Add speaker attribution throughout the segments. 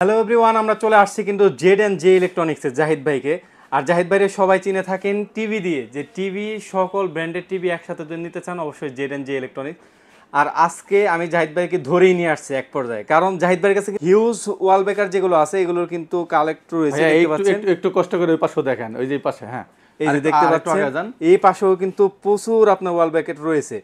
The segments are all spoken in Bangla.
Speaker 1: হ্যালো এভরিওয়ান, আমরা চলে আসছি কিন্তু জেড ইলেকট্রনিক্সের জাহিদ ভাইকে। আর জাহিদ ভাইরে সবাই চিনে থাকেন টিভি দিয়ে, যে টিভি সকল ব্র্যান্ডের টিভি একসাথে যদি নিতে চান অবশ্যই জেড ইলেকট্রনিক্স। আর আজকে আমি জাহিদ ভাইকে ধরেই নিয়ে আসছি এক পর্যায়ে, কারণ জাহিদ ভাইয়ের কাছে হিউজ ওয়াল বেকার যেগুলো আছে এগুলোর কিন্তু কালেক্ট রয়েছে। দেখতে পাচ্ছেন,
Speaker 2: একটু কষ্ট করে ওই পাশে দেখেন, ওই যে পাশে, হ্যাঁ
Speaker 1: এই যে দেখতে পাচ্ছেন এই পাশেও কিন্তু প্রচুর আপনার ওয়াল ব্যাকেট রয়েছে।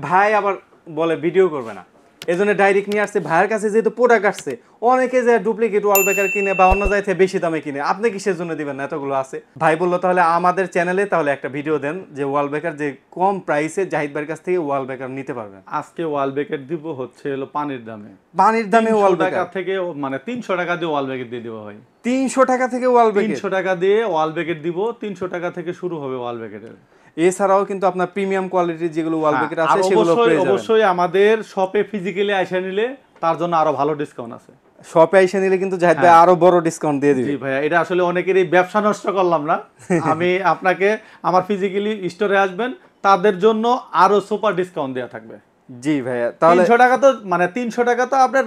Speaker 1: ভাই আবার বলে ভিডিও করবে না, এই জন্য ডাইরেক্ট নিয়ে আসছে। ভাইয়ের কাছে যেহেতু প্রোডাক্ট আসছে, অনেকে যে ডুপ্লিকেট ওয়াল ব্যাকার কিনে বা অন্য জায়গা থেকে বেশি দামে কিনে, আপনি কিসের জন্য দিবেন না, এতগুলো আছে। ভাই বললো তাহলে আমাদের চ্যানেলে তাহলে একটা ভিডিও দেন যে ওয়াল ব্যাকার যে কম প্রাইসে জাহিদ ভাইয়ের কাছ থেকে ওয়াল ব্যাকার নিতে পারবেন।
Speaker 2: আজকে ওয়াল ব্যাকেট দিব হচ্ছে হলো পানির দামে,
Speaker 1: পানির দামে ওয়াল ব্যাকার
Speaker 2: থেকে মানে 300 টাকা দিয়ে ওয়াল ব্যাকেট দিয়ে দিব ভাই।
Speaker 1: 300 টাকা থেকে ওয়াল ব্যাকেট,
Speaker 2: 300 টাকা দিয়ে ওয়াল ব্যাকেট দিব, 300 টাকা থেকে শুরু হবে ওয়াল ব্যাকেটের।
Speaker 1: এছাড়াও কিন্তু আপনার প্রিমিয়াম কোয়ালিটির যেগুলো ওয়াল ব্যাকেট আছে সেগুলো পেয়ে যাবেন।
Speaker 2: অবশ্যই আমাদের শপে ফিজিক্যালি আইসা নিলে তার জন্য আরো ভালো ডিসকাউন্ট আছে।
Speaker 1: শপে এসে নিলে কিন্তু জাহিদ ভাই আরো বড় ডিসকাউন্ট দিয়ে দিবে।
Speaker 2: জি ভাইয়া, এটা আসলে অনেকেরই ব্যবসা নষ্ট করলাম না। আমি আপনাকে আমার ফিজিক্যালি স্টোরে আসবেন, তাদের জন্য আরো সুপার ডিসকাউন্ট দেয়া থাকবে।
Speaker 1: জি ভাইয়া, তাহলে
Speaker 2: 300 টাকা তো মানে 300 টাকা তো আপনার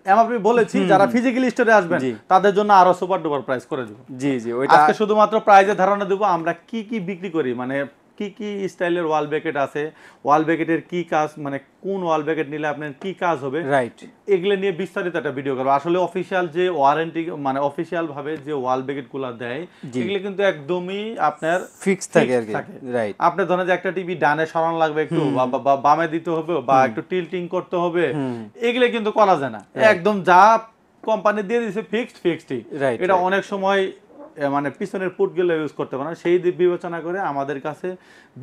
Speaker 2: আমি বলেছি, যারা ফিজিক্যালি স্টোরে আসবেন তাদের জন্য আরো সুপার ডুপার প্রাইস করে দেব।
Speaker 1: জি জি, ওইটা
Speaker 2: আজকে শুধুমাত্র প্রাইজের ধারণা দেব, আমরা কি কি বিক্রি করি, মানে কি কি স্টাইলের ওয়াল ব্যাকেট আছে, ওয়াল ব্যাকেটের কি কাজ, মানে কোন ওয়াল ব্যাকেট নিলে আপনার কি কাজ হবে,
Speaker 1: রাইট,
Speaker 2: এগুলো নিয়ে বিস্তারিত একটা ভিডিও করব। আসলে অফিশিয়াল যে ওয়ারেন্টি মানে অফিশিয়াল ভাবে যে ওয়াল ব্যাকেট গুলো দেয় এগুলো কিন্তু একদমই আপনার
Speaker 1: ফিক্স থাকে আর কি। রাইট,
Speaker 2: আপনি ধরেন যে একটা টিভি ডানে সরানো লাগবে একটু, বা বামে দিতে হবে, বা একটু টিল্টিং করতে হবে, এগুলো কিন্তু করা যায় না। একদম যা কোম্পানি দিয়ে দিয়েছে ফিক্সডই। এটা অনেক সময় মানে পিছনের পুটগুলো ইউজ করতে পারে না, সেই দিক বিবেচনা করে আমাদের কাছে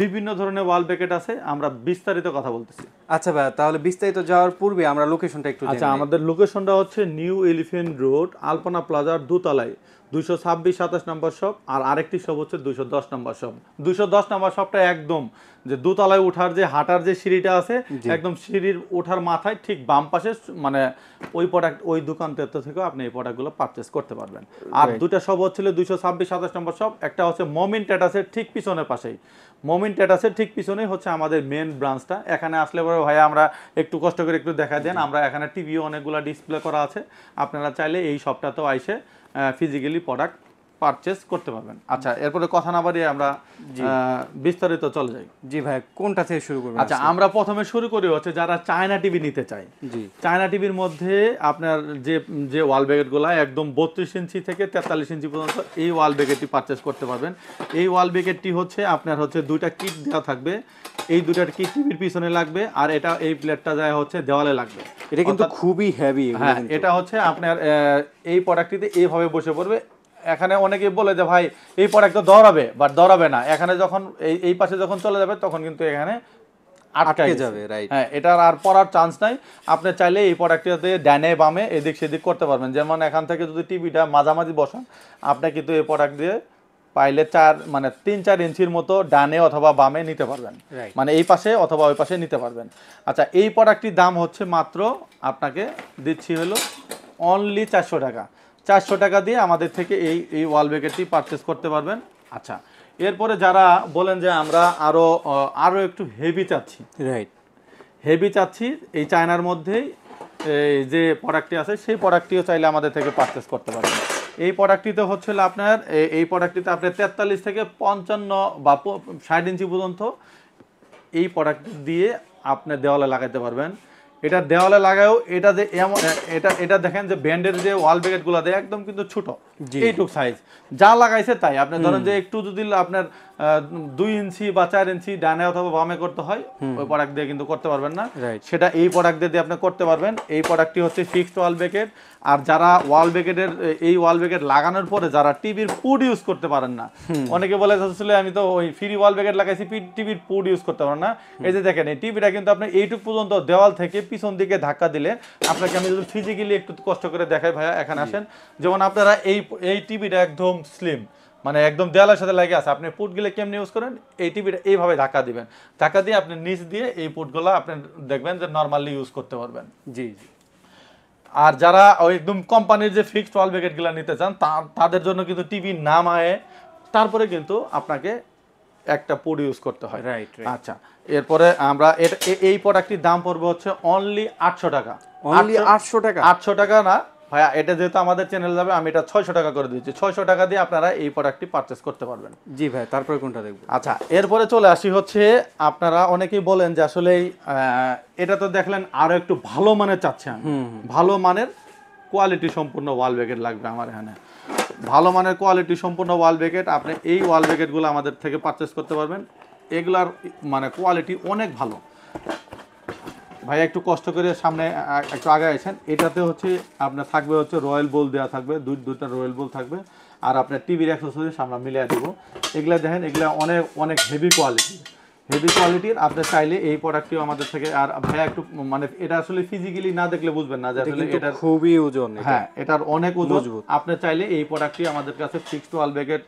Speaker 2: বিভিন্ন ধরনের ওয়াল ব্যাকেট আছে। আমরা বিস্তারিত কথা বলতেছি।
Speaker 1: আচ্ছা ভাই, তাহলে বিস্তারিত যাওয়ার পূর্বে আমরা লোকেশনটা একটু
Speaker 2: আচ্ছা, আমাদের লোকেশনটা হচ্ছে নিউ এলিফ্যান্ট রোড, আলপনা প্লাজার দোতলায় 226-27 নম্বর শপ। আর আরেকটি শপ হচ্ছে 210 নম্বর শপ। 210 নম্বর শপটা একদম যে দোতলায় ওঠার যে হাঁটার যে সিঁড়িটা আছে, একদম সিঁড়ির ওঠার মাথায় ঠিক বাম পাশে, মানে ওই প্রোডাক্ট ওই দোকান থেকে আপনি এই প্রোডাক্টগুলো পারচেজ করতে পারবেন। আর দুটা শপ হচ্ছিল 226-27 নম্বর শপ, একটা হচ্ছে মমিন ট্যাটাসের ঠিক পিছনের পাশেই। মমিন ট্যাটাসের ঠিক পিছনেই হচ্ছে আমাদের মেন ব্রাঞ্চটা। এখানে আসলে পরে ভাই আমরা একটু কষ্ট করে একটু দেখা দেন, আমরা এখানে টিভিও অনেকগুলো ডিসপ্লে করা আছে, আপনারা চাইলে এই শপটাতেও আইসে ফিজিক্যালি প্রোডাক্ট পারচেজ করতে পারবেন। আচ্ছা, এরপরে কথা না বাড়িয়ে আমরা বিস্তারিত চলে যাই।
Speaker 1: জি ভাই, কোনটা থেকে শুরু করব?
Speaker 2: আচ্ছা, আমরা প্রথমে শুরু করি হচ্ছে যারা চায়না টিভি নিতে চায়।
Speaker 1: জি,
Speaker 2: চায়না টিভির মধ্যে আপনার যে ওয়াল ব্যাকেটগুলো একদম 32 ইঞ্চি থেকে 43 ইঞ্চি পর্যন্ত এই ওয়াল ব্যাকেটটি পারচেজ করতে পারবেন। এই ওয়াল ব্যাকেটটি হচ্ছে আপনার হচ্ছে দুইটা কিট দেওয়া থাকবে, এই দুটার কিট টিভির পিছনে লাগবে, আর এটা এই প্লেটটা যায় হচ্ছে দেওয়ালে লাগবে।
Speaker 1: এটা কিন্তু খুবই হেভি।
Speaker 2: হ্যাঁ, এটা হচ্ছে আপনার এই প্রোডাক্টটিতে এইভাবে বসে পড়বে। এখানে অনেকে বলে যে ভাই এই প্রোডাক্ট তো দৌড়াবে, বাট দৌড়াবে না। এখানে যখন এই পাশে যখন চলে যাবে তখন কিন্তু এখানে আটকে যাবে। রাইট, হ্যাঁ, এটার আর পড়ার চান্স নাই। আপনি চাইলে এই প্রোডাক্টটাতে ডানে বামে এদিক সেদিক করতে পারবেন। যেমন এখান থেকে যদি টিভিটা মাঝামাঝি বসান, আপনি কিন্তু এই প্রোডাক্ট দিয়ে পাইলে 3-4 ইঞ্চির মতো ডানে অথবা বামে নিতে পারবেন, মানে এই পাশে অথবা ওই পাশে নিতে পারবেন। আচ্ছা, এই প্রোডাক্টটির দাম হচ্ছে মাত্র আপনাকে দিচ্ছি হলো অনলি 400 টাকা। 400 টাকা দিয়ে আমাদের থেকে এই ওয়াল ব্যাকেটটি পারচেস করতে পারবেন। আচ্ছা, এরপরে যারা বলেন যে আমরা আরো একটু হেভি চাচ্ছি,
Speaker 1: রাইট,
Speaker 2: হেভি চাচ্ছি এই চায়নার মধ্যেই যে প্রোডাক্টটি আছে সেই প্রোডাক্টটিও চাইলে আমাদের থেকে পারচেস করতে পারবেন। এই প্রোডাক্টটিতে হচ্ছে আপনার এই প্রোডাক্টটিতে আপনি 43 থেকে 55 বা 60 ইঞ্চি পর্যন্ত এই প্রোডাক্ট দিয়ে আপনি দেওয়ালে লাগাইতে পারবেন। এটা দেওয়ালে লাগাও, এটা যে এটা দেখেন যে ব্যান্ডের যে ওয়াল ব্যাকেটগুলো দেয় একদম কিন্তু ছোট, এইটুক সাইজ, যা লাগাইছে তাই। আপনি ধরেন যে একটু যদি আপনার 2 ইঞ্চি বা 4 ইঞ্চি ডানে অথবা বামে করতে হয়, ওই প্রোডাক্ট দিয়ে কিন্তু করতে পারবেন না, সেটা এই প্রোডাক্ট দিয়ে আপনি করতে পারবেন। এই প্রোডাক্টটি হচ্ছে ফিক্সড ওয়াল ব্যাকেট। আর যারা ওয়াল ব্যাকেটের এই ওয়াল ব্যাকেট লাগানোর পরে যারা টিভির পুড ইউজ করতে পারেন না, অনেকে বলে আসলে আমি তো ওই ফ্রি ওয়াল ব্যাকেট লাগাইছি, টিভির পুড ইউজ করতে পারেন না। এই যে দেখেন, এই টিভিটা কিন্তু আপনি এইটুক পর্যন্ত দেওয়াল থেকে পিছন দিকে ধাক্কা দিলে, আপনাকে আমি যদি ফিজিক্যালি একটু কষ্ট করে দেখাই ভাইয়া, এখানে আসেন। যেমন আপনারা এই টিভিটা একদম স্লিম, মানে একদম দেওয়ালের সাথে লাগে আছে। আপনি পুটগুলো কেমনি ইউজ করেন, এই টিভিটা এইভাবে ধাক্কা দিবেন, ধাক্কা দিয়ে আপনি নিচ দিয়ে এই পুটগুলো আপনি দেখবেন যে নর্মালি ইউজ করতে পারবেন।
Speaker 1: জি জি।
Speaker 2: আর যারা ওই একদম কোম্পানির যে ফিক্সড ওয়াল ব্যাকেটগুলো নিতে চান, তাদের জন্য কিন্তু টিভি নামায়ে তারপরে কিন্তু আপনাকে একটা পুড ইউজ করতে হয়।
Speaker 1: রাইট।
Speaker 2: আচ্ছা, এরপরে আমরা এই প্রোডাক্টটির দাম পড়বে হচ্ছে অনলি 800 টাকা।
Speaker 1: অনলি 800 টাকা?
Speaker 2: 800 টাকা না, ভাইয়া এটা যেহেতু আমাদের চ্যানেল যাবে, আমি এটা 600 টাকা করে দিচ্ছি। 600 টাকা দিয়ে আপনারা এই প্রোডাক্টটি পারচেস করতে পারবেন।
Speaker 1: জি ভাই, তারপরে কোনটা দেখবো?
Speaker 2: আচ্ছা, এরপরে চলে আসি হচ্ছে, আপনারা অনেকেই বলেন যে আসলে এটা তো দেখলেন আরো একটু ভালো মানের চাচ্ছেন, ভালো মানের কোয়ালিটি সম্পূর্ণ ওয়াল ব্যাকেট লাগবে আমার এখানে। ভালো মানের কোয়ালিটি সম্পূর্ণ ওয়াল ব্যাকেট, আপনি এই ওয়াল ব্যাকেটগুলো আমাদের থেকে পারচেস করতে পারবেন। এগুলার মানে কোয়ালিটি অনেক ভালো। ভাই একটু কষ্ট করে সামনে একটু আগে আছেন। এটাতে হচ্ছে আপনার থাকবে হচ্ছে রয়্যাল বোল দেওয়া থাকবে, দুইটা রয়্যাল বোল থাকবে, আর আপনার টিভির অ্যাক্সেসরিজ আমরা মিলিয়ে দেবো। এগুলা দেখেন, এগুলা অনেক অনেক হেভি কোয়ালিটির। আপনি চাইলে এই প্রোডাক্টটিও আমাদের থেকে, আর ভাইয়া একটু মানে এটা আসলে ফিজিক্যালি না দেখলে বুঝবেন না যে আসলে এটা
Speaker 1: খুবই ওজন।
Speaker 2: হ্যাঁ, এটার অনেক ওজন। আপনি চাইলে এই প্রোডাক্টটি আমাদের কাছে ফিক্সড ওয়াল ব্যাকেট,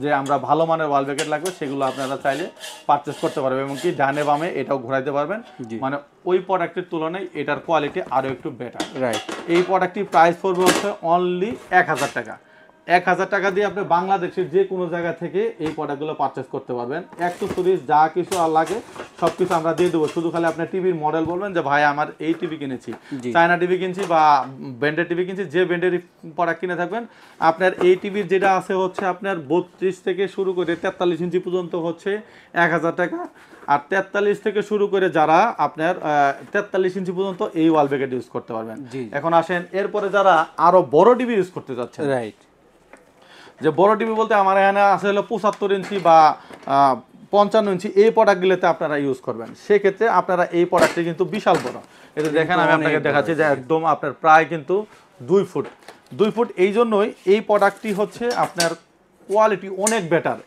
Speaker 2: যে আমরা ভালো মানের ওয়াল ব্যাকেট লাগবে সেগুলো আপনারা চাইলে পারচেস করতে পারবেন, এবং কি ডানে বামে এটাও ঘোরাইতে পারবেন। মানে ওই প্রোডাক্টের তুলনায় এটার কোয়ালিটি আরো একটু বেটার।
Speaker 1: রাইট।
Speaker 2: এই প্রোডাক্টটির প্রাইস পড়বে হচ্ছে অনলি 1000 টাকা। 1000 টাকা দিয়ে আপনি বাংলাদেশের যে কোনো জায়গা থেকে এই প্রোডাক্টগুলো পারচেস করতে পারবেন। অ্যাক্সেসরিজ যা কিছু আর লাগে সব কিছু আমরা দিয়ে দেবো। শুধু খালি আপনার টিভির মডেল বলবেন যে ভাই আমার এই টিভি কিনেছি, চায়না টিভি কিনছি বা ব্র্যান্ডের টিভি কিনছি, যে ব্র্যান্ডের প্রোডাক্ট কিনে থাকবেন। আপনার এই টিভির যেটা আছে হচ্ছে আপনার 32 থেকে শুরু করে 43 ইঞ্চি পর্যন্ত হচ্ছে 1000 টাকা, আর 43 থেকে শুরু করে যারা আপনার 43 ইঞ্চি পর্যন্ত এই ওয়াল ব্যাকেট ইউজ করতে পারবেন। এখন আসেন এরপরে যারা আরো বড় টিভি ইউজ করতে যাচ্ছেন।
Speaker 1: রাইট।
Speaker 2: যে বড় টিভি বলতে আমার এখানে আছে হলো 75 ইঞ্চি বা 55 ইঞ্চি, এই প্রোডাক্টগুলোতে আপনারা ইউজ করবেন। সেক্ষেত্রে আপনারা এই প্রোডাক্টটি কিন্তু বিশাল বড়। এটা দেখেন, আমি আপনাকে দেখাচ্ছি যে একদম আপনার প্রায় কিন্তু 2 ফুট। এই জন্যই এই প্রোডাক্টটি হচ্ছে আপনার কোয়ালিটি অনেক বেটার।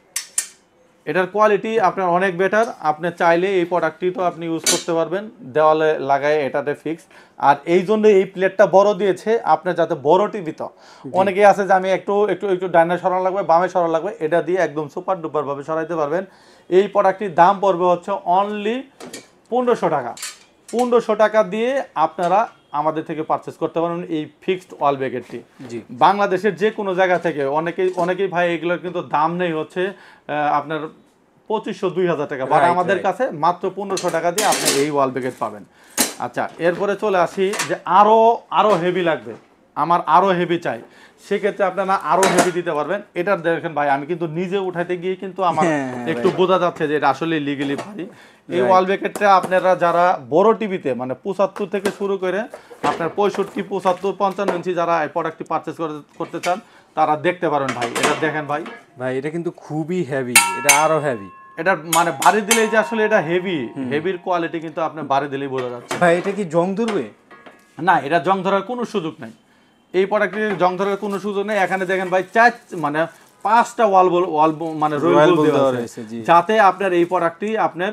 Speaker 2: এটার কোয়ালিটি আপনার অনেক বেটার। আপনি চাইলে এই প্রোডাক্টটি তো আপনি ইউজ করতে পারবেন দেওয়ালে লাগায়, এটাতে ফিক্স। আর এই জন্য এই প্লেটটা বড় দিয়েছে আপনার, যাতে বড় টিভি তো অনেকেই আছে যে আমি একটু একটু একটু ডাইনে সরানো লাগবে, বামে সরানো লাগবে, এটা দিয়ে একদম সুপার ডুপার ভাবে সরাইতে পারবেন। এই প্রোডাক্টটির দাম পড়বে হচ্ছে অনলি 1500 টাকা। 1500 টাকা দিয়ে আপনারা আমাদের থেকে পারচেস করতে পারেন এই ফিক্সড ওয়াল ব্যাকেটটি। বাংলাদেশের যে কোনো জায়গা থেকে অনেকেই ভাই এগুলোর কিন্তু দাম নেই হচ্ছে আপনার 2500-2000 টাকা, বাট আমাদের কাছে মাত্র 1500 টাকা দিয়ে আপনি এই ওয়াল ব্যাকেট পাবেন। আচ্ছা, এরপরে চলে আসি যে আরো হেভি লাগবে, আমার আরো হেভি চাই, সেক্ষেত্রে আপনারা আরো হেভি দিতে পারবেন। এটার দেখেন ভাই, আমি কিন্তু নিজে উঠাইতে গিয়ে কিন্তু আমার একটু বোঝা যাচ্ছে যে এটা আসলে লিগ্যালি ভারী। এই ওয়াল ব্যাকেটটা আপনারা যারা বড় টিভিতে মানে 75 থেকে শুরু করে আপনার 65, 75, 55 ইঞ্চি যারা এই প্রোডাক্টটি পারচেস করতে চান তারা দেখতে পারেন। ভাই এটা দেখেন ভাই,
Speaker 1: এটা কিন্তু খুবই হেভি, এটা আরো হেভি।
Speaker 2: এটা মানে বাড়ি দিলেই যে আসলে এটা হেভির কোয়ালিটি কিন্তু আপনি বাড়ি দিলেই বোঝা যাচ্ছে।
Speaker 1: ভাই এটা কি জং ধরবে?
Speaker 2: না, এটা জং ধরার কোনো সুযোগ নেই। এই প্রোডাক্টের জং ধরার কোনো সুযোগ নেই। এখানে দেখেন ভাই, 5টা ওয়াল মানে রয়্যাল বোল দেওয়া হয়েছে, যাতে আপনার এই প্রোডাক্টটি আপনার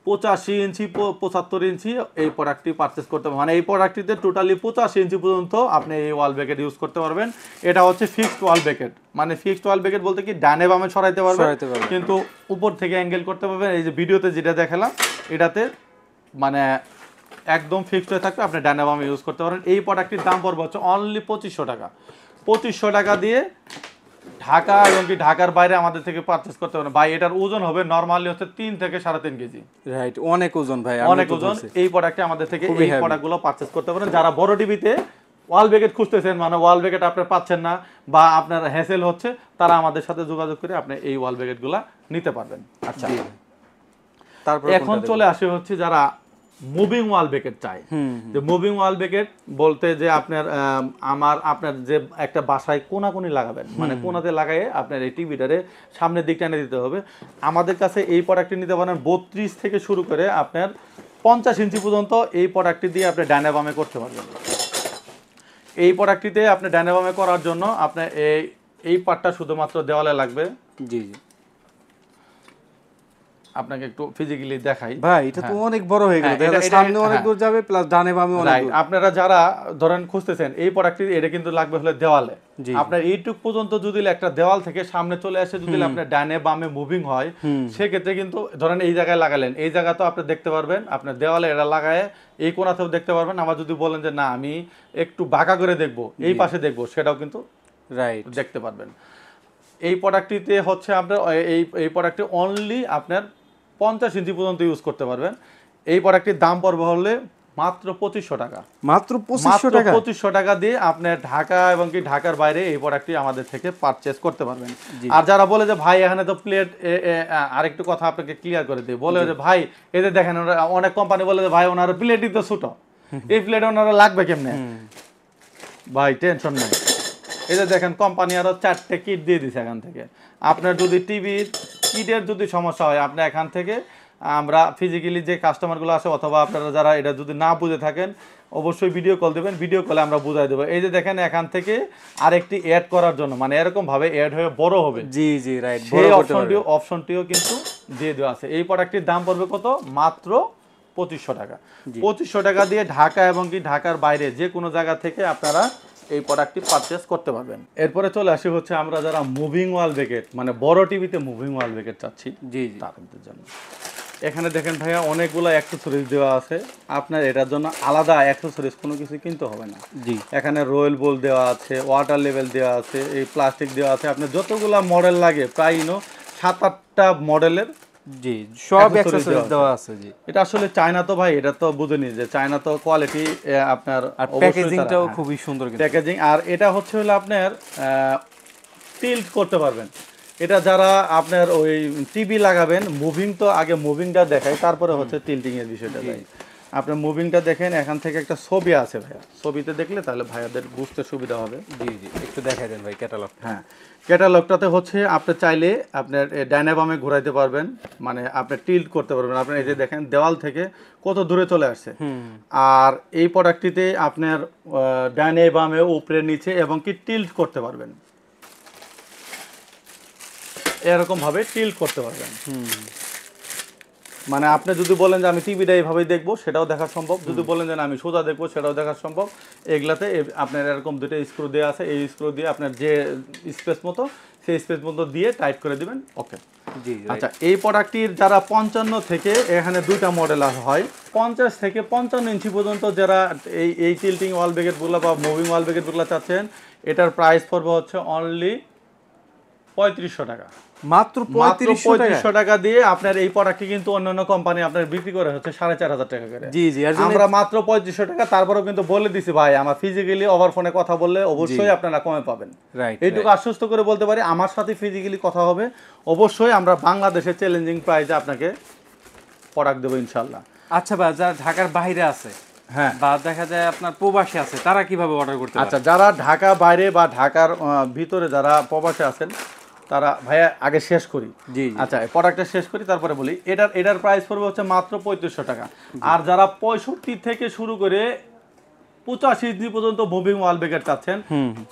Speaker 2: 85 ইঞ্চি 75 ইঞ্চি এই প্রোডাক্টটি পারচেস করতে পারবেন। মানে এই প্রোডাক্টটিতে টোটালি 85 ইঞ্চি পর্যন্ত আপনি এই ওয়াল ব্যাকেট ইউজ করতে পারবেন। এটা হচ্ছে ফিক্সড ওয়াল ব্যাকেট। মানে ফিক্সড ওয়াল ব্যাকেট বলতে কি ডানে বামে সরাইতে পারবেন, কিন্তু উপর থেকে অ্যাঙ্গেল করতে পারবেন। এই যে ভিডিওতে যেটা দেখালাম এটাতে মানে একদম ফিক্সড হয়ে থাকবে, আপনি ডানে বামে ইউজ করতে পারেন। এই প্রোডাক্টটির দাম পড়বে হচ্ছে অনলি 2500 টাকা। 2500 টাকা দিয়ে ঢাকা এবং কি ঢাকার বাইরে আমাদের থেকে পারচেস করতে পারেন। ভাই এটার ওজন হবে নরমালি হচ্ছে 3 থেকে 3.5 কেজি।
Speaker 1: রাইট, অনেক ওজন ভাই,
Speaker 2: অনেক ওজন। এই প্রোডাক্টে আমাদের থেকে এই প্রোডাক্টগুলো পারচেস করতে পারেন। যারা বড় টিভিতে ওয়াল ব্যাকেট খুঁজতেছেন, মানে ওয়াল ব্যাকেট আপনি পাচ্ছেন না বা আপনার হ্যাসেল হচ্ছে, তারা আমাদের সাথে যোগাযোগ করে আপনি এই ওয়াল ব্যাকেটগুলো নিতে পারবেন। আচ্ছা, তারপর এখন চলে আসে হচ্ছে যারা মুভিং ওয়াল ব্যাকেট চাই। যে মুভিং ওয়াল ব্যাকেট বলতে যে আপনার যে একটা বাসায় কোনাকুনি লাগাবেন, মানে কোনাতে লাগায়ে আপনার এই টিভিটারে সামনের দিকটা এনে দিতে হবে। আমাদের কাছে এই প্রোডাক্টটি নিতে পারেন 32 থেকে শুরু করে আপনার 50 ইঞ্চি পর্যন্ত এই প্রোডাক্টটি দিয়ে আপনি ডানে বামে করতে পারবেন। এই প্রোডাক্টটিতে আপনি ডানে বামে করার জন্য আপনার এই পার্টটা শুধুমাত্র দেওয়ালে লাগবে।
Speaker 1: জি,
Speaker 2: আপনাকে একটু ফিজিক্যালি দেখাই।
Speaker 1: ভাই এটা তো অনেক বড় হয়ে গেল, এটা সামনে অনেক দূর যাবে প্লাস ডানে বামে অনেক দূর।
Speaker 2: আপনারা যারা ধরেন খুঁজতেছেন এই প্রোডাক্টটি, এটা কিন্তু লাগবে হলে দেওয়ালে। আপনার এইটুক পর্যন্ত যদি একটা দেওয়াল থেকে সামনে চলে আসে, যদি আপনার ডানে বামে মুভিং হয়, সেক্ষেত্রে কিন্তু ধরেন এই জায়গায় লাগালেন, এই জায়গা তো আপনি দেখতে পারবেন, আপনার দেওয়ালে এটা লাগায় এই কোণাতেও দেখতে পারবেন। আবার যদি বলেন যে না আমি একটু বাঁকা করে দেখবো, এই পাশে দেখবো, সেটাও কিন্তু রাইট দেখতে পারবেন। এই প্রোডাক্টটিতে হচ্ছে আপনার এই প্রোডাক্টটি অনলি আপনার 50 ইঞ্চি পর্যন্ত ইউজ করতে পারবেন। এই প্রোডাক্টটির দাম পড়বে হলে মাত্র 2500 টাকা।
Speaker 1: মাত্র 2500 টাকা?
Speaker 2: 2500 টাকা দিয়ে আপনি ঢাকা এবং কি ঢাকার বাইরে এই প্রোডাক্টটি আমাদের থেকে পারচেজ করতে পারবেন। আর যারা বলে যে ভাই এখানে তো প্লেট, আরেকটু কথা আপনাকে ক্লিয়ার করে দিই, বলে যে ভাই এদের দেখেন অনেক কোম্পানি বলে যে ভাই ওনার প্লেটই তো ছোট, এই প্লেট ওনারা লাগবে কেমনে? ভাই টেনশন নেই, এই যে দেখেন কোম্পানি আরো 4টে কিট দিয়ে দিছে এখান থেকে। আপনার যদি টিভির কিটের যদি সমস্যা হয়, আপনি এখান থেকে আমরা ফিজিক্যালি যে কাস্টমারগুলো আসে অথবা আপনারা যারা এটা যদি না বুঝে থাকেন অবশ্যই ভিডিও কল দেবেন, ভিডিও কলে আমরা বুঝাই দেবো। এই যে দেখেন এখান থেকে আরেকটি অ্যাড করার জন্য, মানে এরকম ভাবে অ্যাড হয়ে বড় হবে,
Speaker 1: জি জি রাইট,
Speaker 2: সেই অপশনটিও কিন্তু দিয়ে দেওয়া আছে। এই প্রোডাক্টটির দাম পড়বে কত? মাত্র 2500 টাকা। 2500 টাকা দিয়ে ঢাকা এবং কি ঢাকার বাইরে যে কোনো জায়গা থেকে আপনারা এই প্রোডাক্টটি পারচেজ করতে পারবেন। এরপরে চলে আসি হচ্ছে আমরা যারা মুভিং ওয়াল ব্র্যাকেট, মানে বড় টিভিতে মুভিং ওয়াল ব্র্যাকেট চাচ্ছি,
Speaker 1: জি জি
Speaker 2: তাদের জন্য এখানে দেখেন ভাইয়া অনেকগুলো অ্যাক্সেসরিজ দেওয়া আছে। আপনার এটার জন্য আলাদা অ্যাক্সেসরিজ কোনো কিছু কিনতে হবে না।
Speaker 1: জি,
Speaker 2: এখানে রয়েল বোল দেওয়া আছে, ওয়াটার লেভেল দেওয়া আছে, এই প্লাস্টিক দেওয়া আছে। আপনার যতগুলা মডেল লাগে প্রায় 7-8টা মডেলের
Speaker 1: জি সব অ্যাকসেসরিজ দেওয়া আছে। জি,
Speaker 2: এটা আসলে চায়না তো ভাই, এটা তো বুঝেনি যে চায়না তো কোয়ালিটি আপনার,
Speaker 1: আর প্যাকেজিংটাও খুবই সুন্দর কিন্তু
Speaker 2: প্যাকেজিং। আর এটা হচ্ছে হলো আপনার টিল্ট করতে পারবেন। এটা যারা আপনার ওই টিভি লাগাবেন, মুভিং তো আগে মুভিংটা দেখায়, তারপরে হচ্ছে টিল্টিং এর বিষয়টা যায়। আপনার মুভিংটা দেখেন, এখান থেকে একটা ছবি আছে ভাইয়া, ছবিতে দেখলে তাহলে ভাইয়াদের বুঝতে সুবিধা হবে।
Speaker 1: জি জি একটু দেখাই দেন ভাই ক্যাটালগ।
Speaker 2: হ্যাঁ, ক্যাটালগটাতে হচ্ছে আপনি চাইলে আপনার ডাইনাবামে ঘোরাইতে পারবেন, মানে আপনি টিল্ট করতে পারবেন। আপনি এই যে দেখেন দেওয়াল থেকে কত দূরে চলে আসছে। আর এই প্রোডাক্টটিতে আপনার ডাইনে বামে উপরে নিচে এবং কি টিল্ট করতে পারবেন, এরকম ভাবে টিল্ট করতে পারবেন। মানে আপনি যদি বলেন যে আমি টিভিটা এইভাবেই দেখবো, সেটাও দেখা সম্ভব। যদি বলেন যে আমি সোজা দেখবো, সেটাও দেখা সম্ভব। এগুলাতে আপনার এরকম দুটো স্ক্রু দেওয়া আছে, এই স্ক্রু দিয়ে আপনার যে স্পেস মতো সেই স্পেস মতো দিয়ে টাইট করে দিবেন। ওকে,
Speaker 1: জি
Speaker 2: আচ্ছা। এই প্রোডাক্টটির যারা 55 থেকে, এখানে দুইটা মডেল হয়, 50 থেকে 55 ইঞ্চি পর্যন্ত যারা এই টিল্টিং ওয়াল ব্র্যাকেটগুলো বা মুভিং ওয়াল ব্র্যাকেটগুলো চাচ্ছেন, এটার প্রাইস পড়বে হচ্ছে অনলি 3500 টাকা।
Speaker 1: মাত্র 3500
Speaker 2: টাকা দিয়ে আপনার এই প্রোডাক্টটি কিন্তু অন্যান্য কোম্পানি আপনার বিক্রি করে হচ্ছে 4500 টাকা করে।
Speaker 1: জি জি,
Speaker 2: আমরা মাত্র 3500 টাকা। তারপরেও কিন্তু বলে দিছি ভাই, আমার ফিজিক্যালি ওভার ফোনে কথা বললে অবশ্যই আপনারা কমে পাবেন।
Speaker 1: রাইট,
Speaker 2: এইটুকু আশ্বস্ত করে বলতে পারি, আমার সাথে ফিজিক্যালি কথা হবে, অবশ্যই আমরা বাংলাদেশের চ্যালেঞ্জিং প্রাইসে আপনাকে প্রোডাক্ট দেবো ইনশাল্লাহ।
Speaker 1: আচ্ছা ভাই, যারা ঢাকার বাইরে আছে,
Speaker 2: হ্যাঁ,
Speaker 1: বা দেখা যায় আপনার প্রবাসী আছে, তারা কিভাবে অর্ডার করতে পারে?
Speaker 2: আচ্ছা, যারা ঢাকা বাইরে বা ঢাকার ভিতরে যারা প্রবাসে আছেন, তারা ভাইয়া আগে শেষ করি।
Speaker 1: জি,
Speaker 2: আচ্ছা, প্রোডাক্টটা শেষ করি তারপরে বলি। এটার প্রাইস পড়বে হচ্ছে মাত্র 3500 টাকা। আর যারা 65 থেকে শুরু করে 85 ইঞ্চি পর্যন্ত মুভিং ওয়াল ব্র্যাকেট চাচ্ছেন,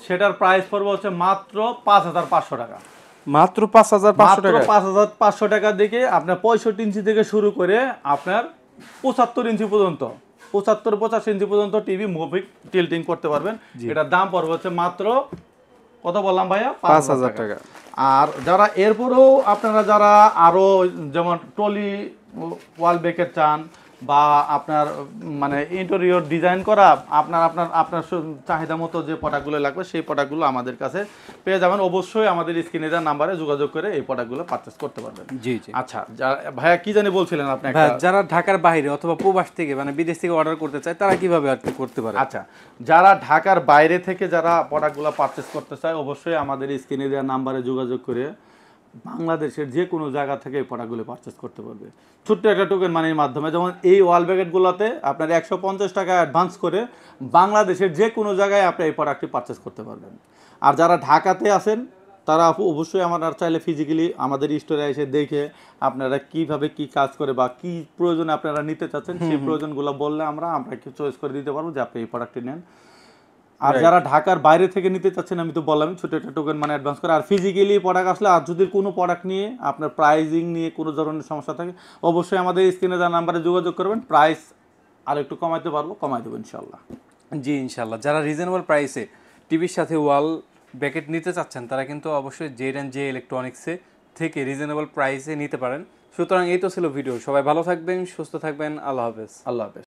Speaker 2: সেটার প্রাইস পড়বে হচ্ছে মাত্র 5500 টাকা।
Speaker 1: মাত্র 5500 টাকা?
Speaker 2: 5500 টাকা দিকে আপনার 65 ইঞ্চি থেকে শুরু করে আপনার 75 ইঞ্চি পর্যন্ত, 75-85 ইঞ্চি পর্যন্ত টিভি মুভিং টিল্টিং করতে পারবেন। এটার দাম পড়বে হচ্ছে মাত্র, কত বললাম ভাইয়া?
Speaker 1: 5000 টাকা।
Speaker 2: আর যারা এরপরেও আপনারা যারা আরো যেমন টলি ওয়াল ব্র্যাকেট চান, বা আপনার মানে ইন্টেরিয়র ডিজাইন করা, আপনার চাহিদা মতো যে প্রোডাক্টগুলো লাগবে, সেই প্রোডাক্টগুলো আমাদের কাছে পেয়ে যাবেন। অবশ্যই আমাদের স্ক্রিনে দেওয়া নাম্বারে যোগাযোগ করে এই প্রোডাক্টগুলো পারচেজ করতে পারবেন।
Speaker 1: জি জি।
Speaker 2: আচ্ছা, ভাইয়া কি জানি বলছিলেন আপনি?
Speaker 1: যারা ঢাকার বাইরে অথবা প্রবাস থেকে, মানে বিদেশ থেকে অর্ডার করতে চায়, তারা কিভাবে আর করতে পারে?
Speaker 2: আচ্ছা, যারা ঢাকার বাইরে থেকে যারা প্রোডাক্টগুলো পারচেজ করতে চায়, অবশ্যই আমাদের স্ক্রিনে দেওয়া নাম্বারে যোগাযোগ করে বাংলাদেশের যে কোনো জায়গা থেকে এই প্রোডাক্টগুলো পারচেজ করতে পারবে ছোট্ট একটা টোকেন মানির মাধ্যমে। যেমন এই ওয়াল ব্র্যাকেটগুলোতে আপনার 150 টাকা অ্যাডভান্স করে বাংলাদেশের যে কোনো জায়গায় আপনি এই প্রোডাক্টটি পারচেজ করতে পারবেন। আর যারা ঢাকাতে আছেন, তারা অবশ্যই আমরা চাইলে ফিজিক্যালি আমাদের স্টোরে এসে দেখে আপনারা কিভাবে কি কাজ করে বা কি প্রয়োজন আপনারা নিতে চাচ্ছেন, সেই প্রয়োজনগুলো বললে আমরা একটু চয়েস করে দিতে পারবো যে আপনি এই প্রোডাক্টটি নেন। আর যারা ঢাকার বাইরে থেকে নিতে চাচ্ছেন, আমি তো বললামই, ছোট একটা টোকেন মানে অ্যাডভান্স করে। আর ফিজিক্যালি প্রোডাক্ট আসলে, আর যদি কোনো প্রোডাক্ট নিয়ে আপনার প্রাইজিং নিয়ে কোনো ধরনের সমস্যা থাকে, অবশ্যই আমাদের স্ক্রিনে দেওয়া নাম্বারে যোগাযোগ করবেন। প্রাইস আর একটু কমাইতে পারবো, কমাই দেবো ইনশাল্লাহ।
Speaker 1: জি ইনশাল্লাহ। যারা রিজনেবল প্রাইসে টিভির সাথে ওয়াল ব্র্যাকেট নিতে চাচ্ছেন, তারা কিন্তু অবশ্যই জে ইলেকট্রনিক্সে থেকে রিজনেবল প্রাইসে নিতে পারেন। সুতরাং এই তো ছিল ভিডিও। সবাই ভালো থাকবেন, সুস্থ থাকবেন। আল্লাহ হাফেজ।
Speaker 2: আল্লাহ হাফেজ।